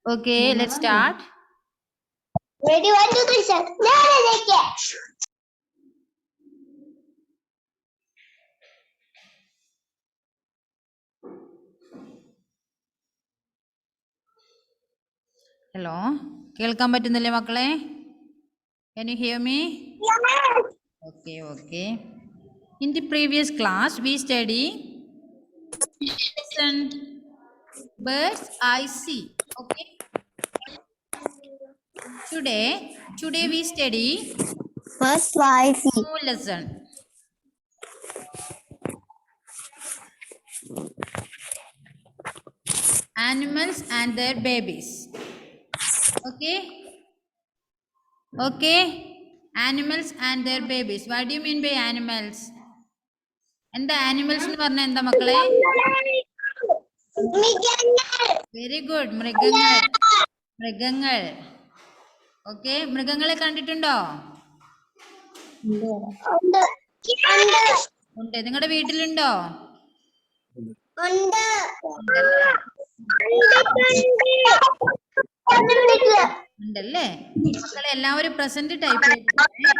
Okay, let's start. Ready, 1, 2, 3, start. Hello. കേൾക്കാൻ പറ്റുന്നില്ലേ മക്കളെ? Can you hear me? Yes. Okay. In the previous class, we study birds I see. Okay. Today we study First, I see. new lesson. Animals and their babies. Okay. Animals and their babies. What do you mean by animals? And the animals എന്ന് പറഞ്ഞാൽ എന്താ മക്കളെ? Very good. മൃഗങ്ങൾ. Okay. മൃഗങ്ങളെ കണ്ടിട്ടുണ്ടോ? ഉണ്ട്. നിങ്ങളുടെ വീട്ടിലുണ്ടോ? ഉണ്ടല്ലേ? മക്കളെ എല്ലാവരും പ്രസന്റ് ടൈപ്പ് ചെയ്തിട്ടുണ്ടേ.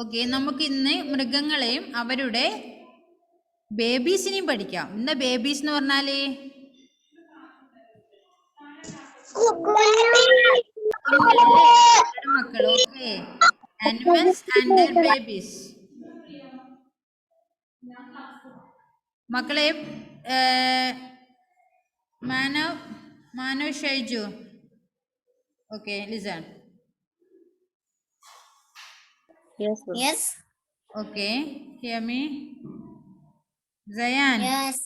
ഓക്കെ, നമുക്ക് ഇന്ന് മൃഗങ്ങളെയും അവരുടെ ബേബീസിനെയും പഠിക്കാം. ഇന്ന് ബേബീസ് എന്ന് പറഞ്ഞാല് മക്കൾ. Okay, animals and their babies. മക്കളെ Manav Shaiju. Okay, listen. Yes. Okay, hear me. Zayan. Yes.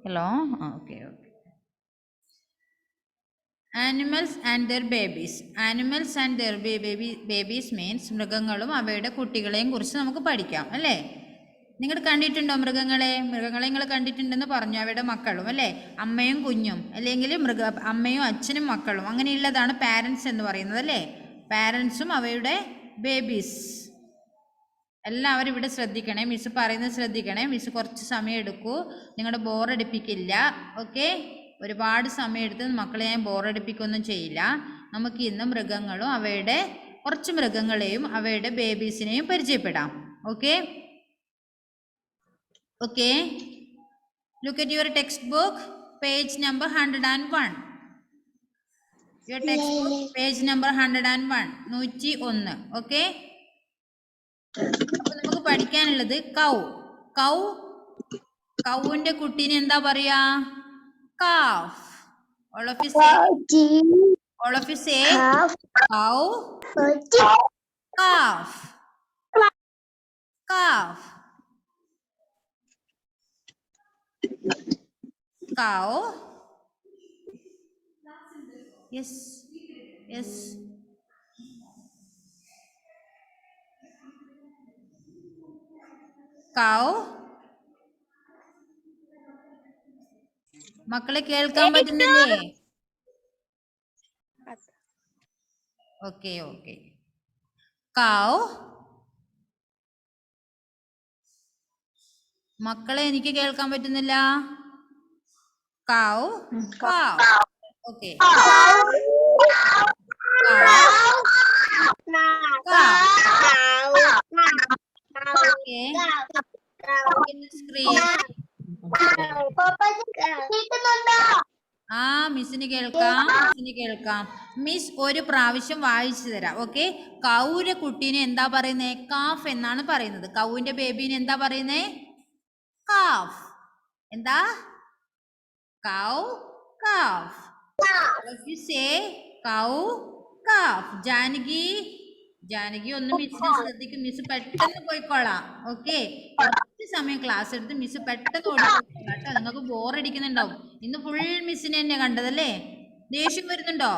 Hello. Okay. Animals and their babies. Animals and their babies means മൃഗങ്ങളും അവയുടെ കുട്ടികളെയും കുറിച്ച് നമുക്ക് പഠിക്കാം അല്ലേ? നിങ്ങൾ കണ്ടിട്ടുണ്ടോ മൃഗങ്ങളെ നിങ്ങൾ കണ്ടിട്ടുണ്ടെന്ന് പറഞ്ഞു. അവയുടെ മക്കളും അല്ലേ, അമ്മയും കുഞ്ഞും, അല്ലെങ്കിൽ അമ്മയും അച്ഛനും മക്കളും, അങ്ങനെയുള്ളതാണ് പാരൻസ് എന്ന് പറയുന്നത് അല്ലേ? പാരൻസും അവയുടെ ബേബീസ്. എല്ലാവരും ഇവിടെ ശ്രദ്ധിക്കണേ, മിസ് പറയുന്നത് ശ്രദ്ധിക്കണേ. മിസ് കുറച്ച് സമയം എടുക്കൂ, നിങ്ങളുടെ ബോറടിപ്പിക്കില്ല. ഓക്കെ, ഒരുപാട് സമയം എടുത്ത് മക്കളെ ഞാൻ ബോറടിപ്പിക്കൊന്നും ചെയ്യില്ല. നമുക്ക് ഇന്ന് മൃഗങ്ങളും അവയുടെ കുറച്ച് മൃഗങ്ങളെയും അവയുടെ ബേബീസിനെയും പരിചയപ്പെടാം. Okay, look at your textbook, page number 101. Your textbook, page number 101, 101. Okay, അപ്പോൾ നമുക്ക് പഠിക്കാനുള്ളത് കൗവിന്റെ കുട്ടീനെ എന്താ പറയാ? Calf. All of you say cow, calf. Cow. Yes. Cow. മക്കളെ കേൾക്കാൻ പറ്റുന്നില്ലേ? ഓക്കെ. Cow. മക്കളെ എനിക്ക് കേൾക്കാൻ പറ്റുന്നില്ല. Cow. Okay. മിസ്സിന് കേൾക്കാം. മിസ് ഒരു പ്രാവശ്യം വായിച്ചു തരാം. ഓക്കെ, കൗവിന്റെ കുട്ടീനെ എന്താ പറയുന്നേ? കാഫ് എന്നാണ് പറയുന്നത്. കൗവിന്റെ ബേബീനെ എന്താ പറയുന്നേ? കാഫ്. എന്താ? Cow, calf. You say cow, calf. Janaki ഒന്ന് മിസ്സിനെ ശ്രദ്ധിക്കും. മിസ് പെട്ടെന്ന് പോയിക്കോളാം. ഓക്കെ, കുറച്ച് സമയം ക്ലാസ് എടുത്ത് മിസ് പെട്ടെന്ന് ഓടിക്കോളാം കേട്ടോ. നിങ്ങൾക്ക് ബോറടിക്കുന്നുണ്ടാവും. ഇന്ന് ഫുൾ മിസ്സിനെ തന്നെ കണ്ടതല്ലേ? ദേഷ്യം വരുന്നുണ്ടോ?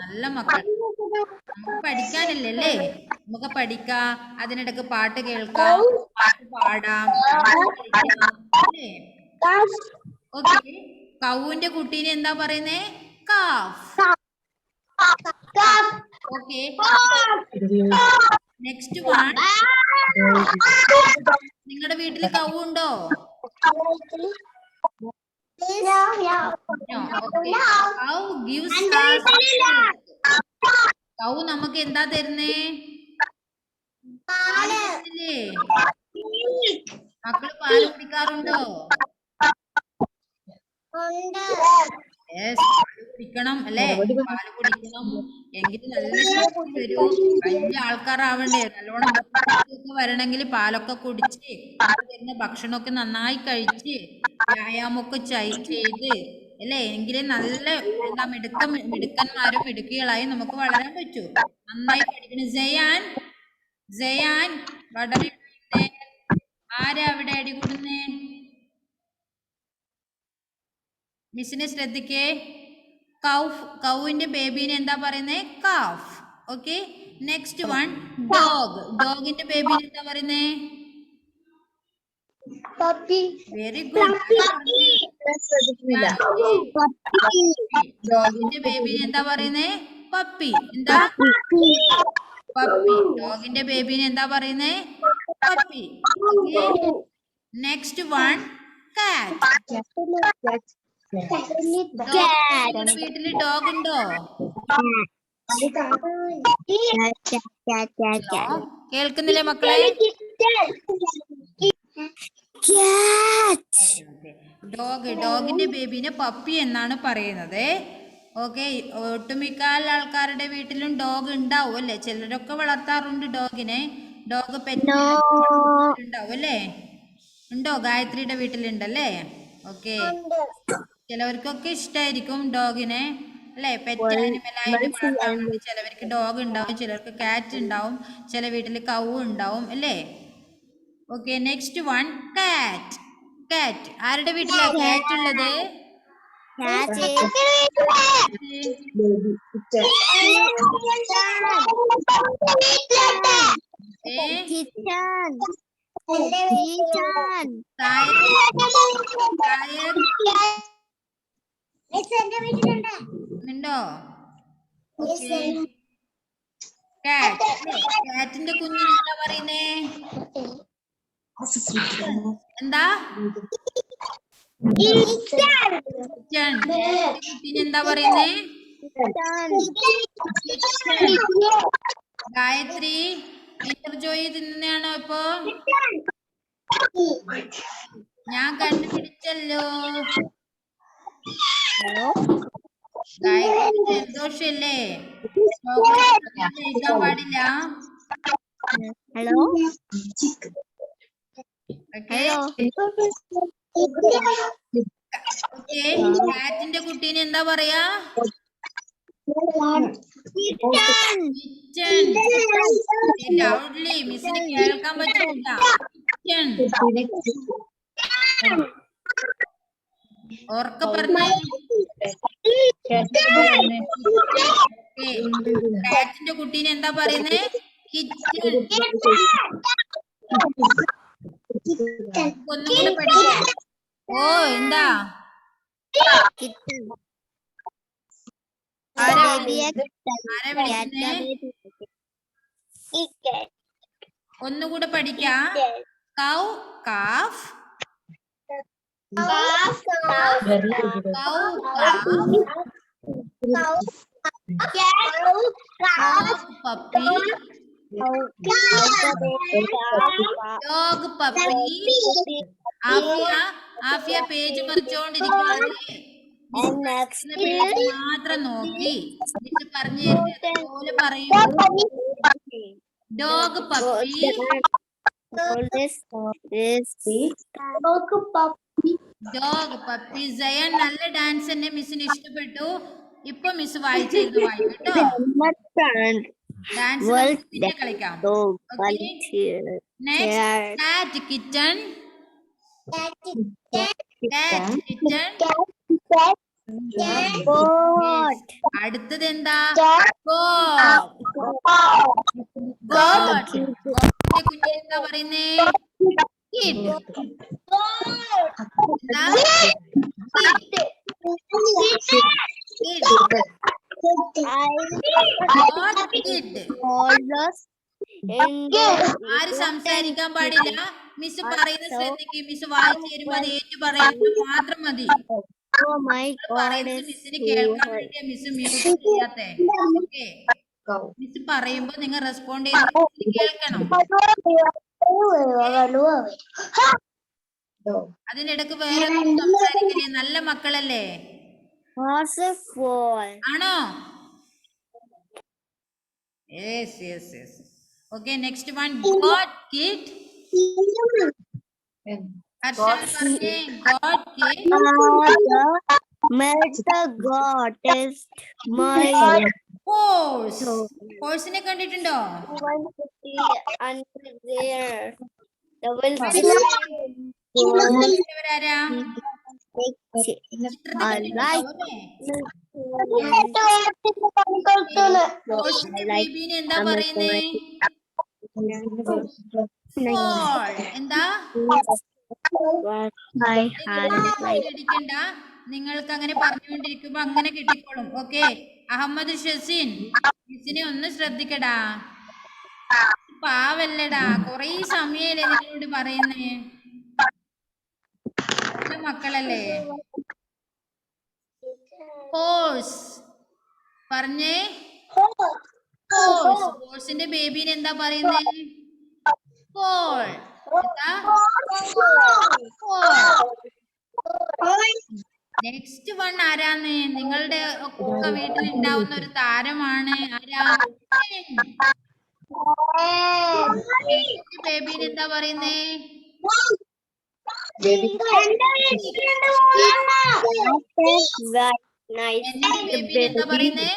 നല്ല മക്കൾ, നമുക്ക് പഠിക്കാനല്ലേ അല്ലേ? നമുക്ക് പഠിക്കാം, അതിനിടക്ക് പാട്ട് കേൾക്കാം, പാട്ട് പാടാം. ഓക്കെ, കൗവിന്റെ കുട്ടീനെ എന്താ പറയുന്നേ? calf. Okay. Next one. നിങ്ങളുടെ വീട്ടിൽ കൗ ഉണ്ടോ? No. Okay. Cow gives us milk. കൗ നമുക്ക് എന്താ തരുന്നേ? പാല് തരുന്നില്ലേ? മക്കള് പാല് കുടിക്കാറുണ്ടോ? Yes, പാല് കുടിക്കണം അല്ലേ? പാല് കുടിക്കണം എങ്കിൽ നല്ല ശക്തി വരും. വലിയ ആൾക്കാരാവണ്ടേ, നല്ലോണം വരണമെങ്കിൽ പാലൊക്കെ കുടിച്ച് തരുന്ന ഭക്ഷണമൊക്കെ നന്നായി കഴിച്ച് വ്യായാമമൊക്കെ ചെയ്ത് അല്ലേ, എങ്കിലേ നല്ല എന്താ മിടുക്കന്മാരും മിടുക്കികളായി നമുക്ക് വളരാൻ പറ്റൂ. നന്നായി പഠിക്കണം. ജയാൻ വളരെ ആരാ അവിടെ അടി കൂടുന്നേ? മിസ്സിനെ ശ്രദ്ധിക്കേ. കൗവിന്റെ ബേബീനെ എന്താ പറയുന്നേ? കാഫ്. ഓക്കെ. നെക്സ്റ്റ് വൺ ഡോഗിന്റെ ബേബീനെ എന്താ പറയുന്നേ? പപ്പി. Very good. ഡോഗിന്റെ ബേബീനെ എന്താ പറയുന്നേ? പപ്പി. എന്താ? പപ്പി. ഡോഗിന്റെ ബേബീനെ എന്താ പറയുന്നേ? പപ്പി. നെക്സ്റ്റ് വൺ കാറ്റ്. വീട്ടില് ഡോഗ് ഉണ്ടോ? കേൾക്കുന്നില്ലേ മക്കളെ? ഡോഗിന്റെ ബേബീനെ പപ്പി എന്നാണ് പറയുന്നത്. ഓക്കെ. ഒട്ടുമിക്ക ആൾക്കാരുടെ വീട്ടിലും ഡോഗ് ഉണ്ടാവും അല്ലേ? ചിലരൊക്കെ വളർത്താറുണ്ട് ഡോഗിനെ. ഡോഗ് പെറ്റ് ഉണ്ടാവും അല്ലേ? ഉണ്ടോ? ഗായത്രിയുടെ വീട്ടിലുണ്ടല്ലേ? ഓക്കെ. ചിലവർക്കൊക്കെ ഇഷ്ടമായിരിക്കും ഡോഗിനെ അല്ലേ? പെറ്റ് ആനിമലായിട്ട് വളർത്താറുണ്ട്. ചിലവർക്ക് ഡോഗ് ഉണ്ടാവും, ചിലർക്ക് കാറ്റ് ഉണ്ടാവും, ചില വീട്ടിൽ കൗ ഉണ്ടാവും അല്ലേ? ഓക്കെ. നെക്സ്റ്റ് വൺ കാറ്റ്. ആരുടെ വീട്ടിലാ കാറ്റ് ഉള്ളത്? ഉണ്ടോ? കാറ്റിന്റെ കുഞ്ഞിന് എന്താ പറയുന്നേ? എന്താ? കുട്ടീനെ എന്താ പറയുന്നേ? ഗായത്രി ജോയി തിന്നുന്നതാണോ ഇപ്പൊ? ഞാൻ കണ്ടുപിടിച്ചല്ലോ. ഗായത്രി സന്തോഷല്ലേ? കഴിക്കാൻ പാടില്ല. ഹലോ. കാറ്റിന്റെ കുട്ടീനെ എന്താ പറയാ? ലൗഡ്ലി. മിസ്സിന് കേൾക്കാൻ പറ്റില്ല. ഓർക്ക പറഞ്ഞേ. കാറ്റിന്റെ കുട്ടീനെ എന്താ പറയുന്നേ? ഒന്നുകൂടെ പഠിക്കാം. ഓ എന്താ? ആരാ വിളിക്കുന്നേ? ഒന്നുകൂടെ പഠിക്കാം. Cow calf. Puppy. Dog puppy. Afiya page മറിച്ചോണ്ടിരിക്കുകയാണ്. പേജ് മാത്രം നോക്കി പറഞ്ഞു പോലെ പറയൂ. Dog puppy. Dog puppy. Jayan നല്ല ഡാൻസ് തന്നെ, മിസ്സിന് ഇഷ്ടപ്പെട്ടു. ഇപ്പൊ മിസ് വായിച്ചിരുന്നു വായിക്കട്ടോ. ഡാൻസ് പിന്നെ കളിക്കാം. കാറ്റ് കിച്ചൺ. അടുത്തത് എന്താ? കുഞ്ഞ് എന്താ പറയുന്നേ? kid. What kid? Always in the ആര് സംസാരിക്കാൻ പാടില്ല. മിസ് പറയുന്നത് ശ്രദ്ധിക്കും. മിസ് വായിച്ചു തരുമ്പോ അത് ഏറ്റു പറയുന്നത് മാത്രം മതി. Oh my God, പറയുന്നത് is മിസ്സിന് കേൾക്കാൻ വേണ്ടിയാ മിസ് മ്യൂട്ട് ചെയ്യാത്തെ. ഓക്കെ, മിസ് പറയുമ്പോ നിങ്ങൾ റെസ്പോണ്ട് ചെയ്ത് മിസ്സിന് കേൾക്കണം. അതിനിടക്ക് വേറെ സംസാരിക്കലേ. നല്ല മക്കളല്ലേ? merciful. ആണോ? Yes yes yes. Okay, next one. Goat kid. Harshan പറഞ്ഞേ. Goat kid. Made the goddess my horse. ഹോഴ്സിനെ കണ്ടിട്ടുണ്ടോ? under there. The will കണ്ടിട്ടുള്ളവരാരാ? ഹോഴ്സിന്റെ ബേബീനെ എന്താ പറയുന്നേ? ഫോൾ. എന്താ? പേടിക്കണ്ട, നിങ്ങൾക്ക് അങ്ങനെ പറഞ്ഞുകൊണ്ടിരിക്കുമ്പോ അങ്ങനെ കിട്ടിക്കോളും. ഓക്കെ, അഹമ്മദ് ഷസീൻ, മിസ്സിനെ ഒന്ന് ശ്രദ്ധിക്കടാ. പാവല്ലടാ, കൊറേ സമയല്ലേ നിങ്ങളോട് പറയുന്നേ. നല്ല മക്കളല്ലേ? ഹോഴ്സ് പറഞ്ഞേ. ഹോഴ്സ്. ഹോഴ്സിന്റെ ബേബീനെ എന്താ പറയുന്നേ? ഫോൾ. എന്താ? നെക്സ്റ്റ് വൺ ആരാന്ന്? നിങ്ങളുടെ ഒക്കെ വീട്ടിൽ ഉണ്ടാവുന്ന ഒരു താരമാണ്. ആരാ? ബേബീന് എന്താ പറയുന്നേ? ബേബീന് എന്താ പറയുന്നേ?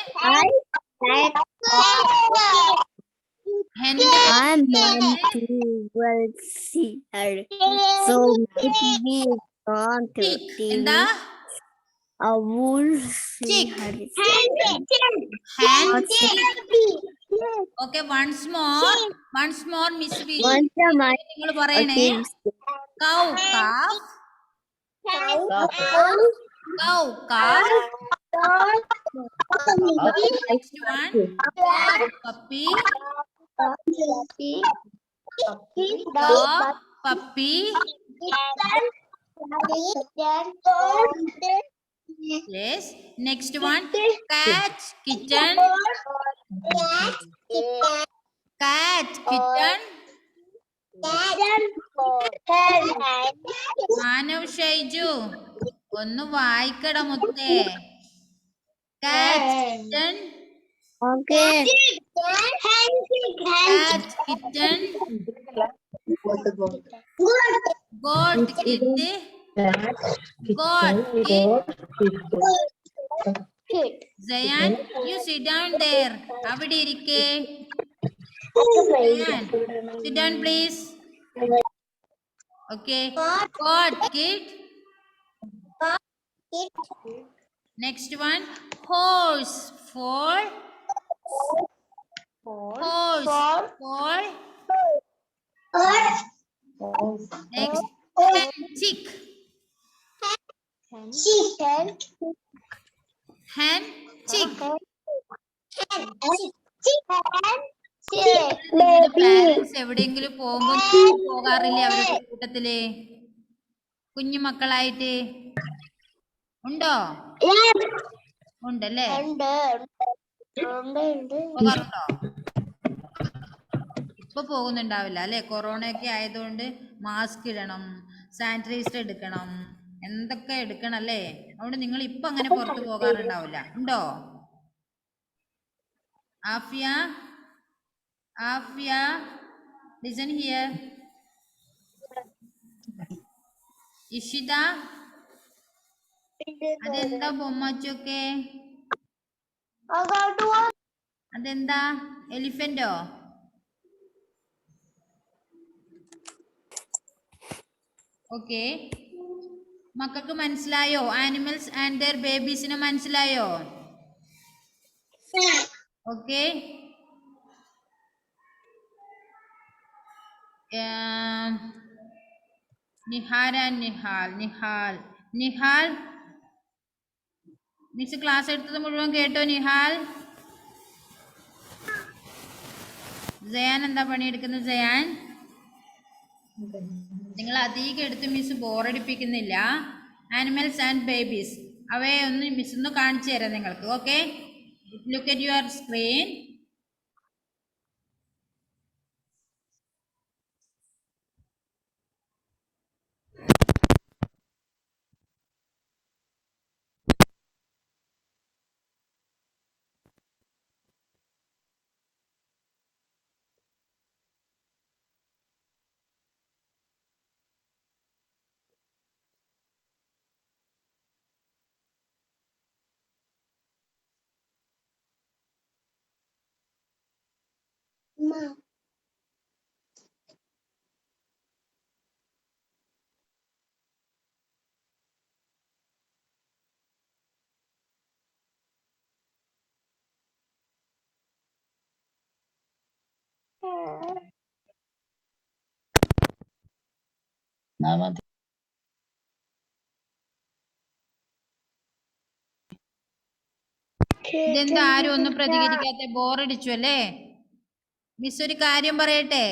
I'm meant to well see her. So maybe on to എന്താ? a wolf see her. Hand chick. Okay, once more Miss V. നിങ്ങൾ പറയണേ. Cow calf. Cow calf. Next one. Dog puppy. Dog puppy. Yes. Next one. Cat kitten. Cat kitten. Manav Shaiju ഒന്ന് വായിക്കട മുത്തേ. Cat kitten. Okay. Cat kitten. Goat kid. Goat kid. Zayan, you sit down there. അവിടെ ഇരിക്കേ. Zayan, sit down please. Okay. Goat kid. Next one. Horse. Foal. Horse. Foal. Next. Hen chick. Hen chick. Parents എവിടെയെങ്കിലും പോകുമ്പോ പോകാറില്ലേ അവരുടെ കൂട്ടത്തില്? കുഞ്ഞു മക്കളായിട്ട് ഉണ്ടോ? ഉണ്ടല്ലേ? പോകാറുണ്ടോ? ഇപ്പൊ പോകുന്നുണ്ടാവില്ല അല്ലെ? കൊറോണയൊക്കെ ആയതുകൊണ്ട് മാസ്ക് ഇടണം, സാനിറ്റൈസർ എടുക്കണം, എന്തൊക്കെ എടുക്കണം അല്ലേ? അതുകൊണ്ട് നിങ്ങൾ ഇപ്പൊ അങ്ങനെ പുറത്തു പോകാറുണ്ടാവില്ല. ഉണ്ടോ? Afiya, Afiya, listen here. ഇഷിത, അതെന്താ ബൊമ്മച്ചൊക്കെ? അതെന്താ? എലിഫന്റോ? ഓക്കെ, മക്കൾക്ക് മനസ്സിലായോ? ആനിമൽസ് ആൻഡ് ദെയർ ബേബീസിനെ മനസ്സിലായോ? Okay, Nihara, Nihal, Nihal, Nihal, miss class എടുത്തത് മുഴുവൻ കേട്ടോ നിഹാൽ? ജയാൻ എന്താ പണിയെടുക്കുന്നത്? ജയാൻ, നിങ്ങൾ അധികം എടുത്ത് മിസ് ബോറടിപ്പിക്കുന്നില്ല. ആനിമൽസ് ആൻഡ് ബേബീസ് അവയെ ഒന്ന് മിസ് ഒന്ന് കാണിച്ചു തരാം നിങ്ങൾക്ക്. Okay, look at your screen. ഇതെന്താ ആരും ഒന്നും പ്രതികരിക്കാത്ത? ബോറടിച്ചു അല്ലേ? മിസ് ഒരു കാര്യം പറയട്ടെ.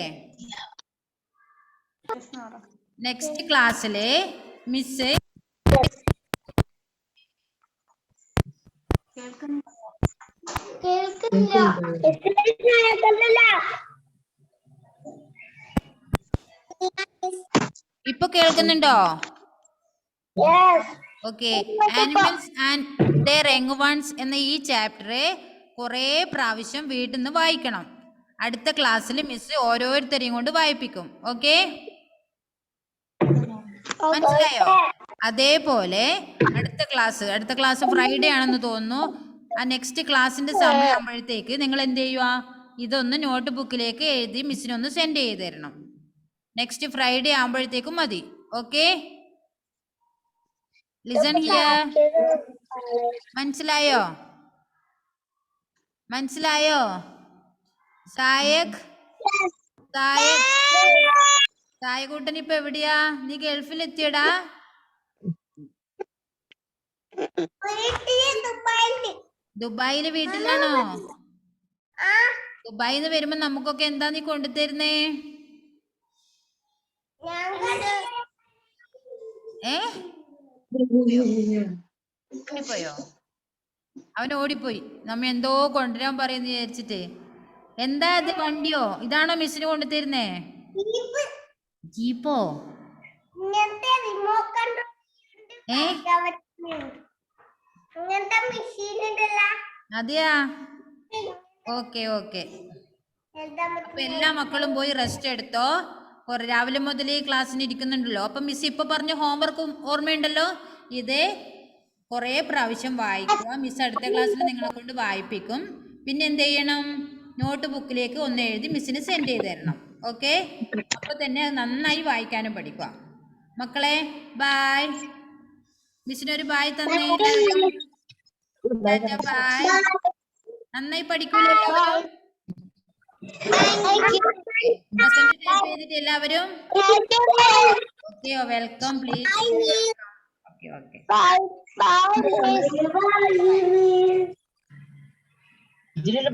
നെക്സ്റ്റ് ക്ലാസ്സില് മിസ് ഇപ്പൊ കേൾക്കുന്നുണ്ടോ? Okay. Animals and their young ones എന്ന ഈ ചാപ്റ്റർ കുറേ പ്രാവശ്യം വീട്ടിൽ നിന്ന് വായിക്കണം. അടുത്ത ക്ലാസ്സിൽ മിസ് ഓരോരുത്തരെയും കൊണ്ട് വായിപ്പിക്കും. ഓക്കെ, മനസ്സിലായോ? അതേപോലെ അടുത്ത ക്ലാസ് ഫ്രൈഡേ ആണെന്ന് തോന്നുന്നു. ആ നെക്സ്റ്റ് ക്ലാസ്സിന്റെ സമയമാകുമ്പോഴത്തേക്ക് നിങ്ങൾ എന്ത് ചെയ്യുക? ഇതൊന്ന് നോട്ട് ബുക്കിലേക്ക് എഴുതി മിസ്സിനൊന്ന് സെൻഡ് ചെയ്ത് തരണം. നെക്സ്റ്റ് ഫ്രൈഡേ ആകുമ്പോഴത്തേക്കും മതി. Okay, listen here. മനസ്സിലായോ? മനസ്സിലായോ? സായക് സായകൂട്ടൻ ഇപ്പൊ എവിടെയാ? നീ ഗൾഫിൽ എത്തിയടാ? ദുബായില് വീട്ടിലാണോ? ദുബായിന്ന് വരുമ്പോ നമുക്കൊക്കെ എന്താ നീ കൊണ്ടുതരുന്നേ? ഓടിപ്പോയോ? അവൻ ഓടിപ്പോയി. നമ്മ എന്തോ കൊണ്ടുവരാൻ പറയുന്ന വിചാരിച്ചിട്ട്. എന്താ ഇത്? വണ്ടിയോ? ഇതാണോ മിസ്സിന് കൊണ്ടുതരുന്നേ? ജീപ്പോ? അതെയാ? Okay okay. അപ്പൊ എല്ലാ മക്കളും പോയി റെസ്റ്റ് എടുത്തോ. രാവിലെ മുതൽ ക്ലാസ്സിന് ഇരിക്കുന്നുണ്ടല്ലോ. അപ്പൊ മിസ് ഇപ്പൊ പറഞ്ഞ ഹോംവർക്കും ഓർമ്മയുണ്ടല്ലോ? ഇത് കുറേ പ്രാവശ്യം വായിക്കുക. മിസ് അടുത്ത ക്ലാസ്സിൽ നിങ്ങളെ കൊണ്ട് വായിപ്പിക്കും. പിന്നെ എന്ത് ചെയ്യണം? നോട്ട് ബുക്കിലേക്ക് ഒന്ന് എഴുതി മിസ്സിന് സെൻഡ് ചെയ്ത് തരണം. ഓക്കെ, അപ്പൊ തന്നെ നന്നായി വായിക്കാനും പഠിക്കുക. മക്കളെ ബൈ. മിസ്സിനൊരു ബായ് തന്നേ. ബായ്. നന്നായി പഠിക്കൂലേ എല്ലാവരും? എല്ലാവരും ഓക്കെയോ? Welcome please. Okay okay. ഇതിലെ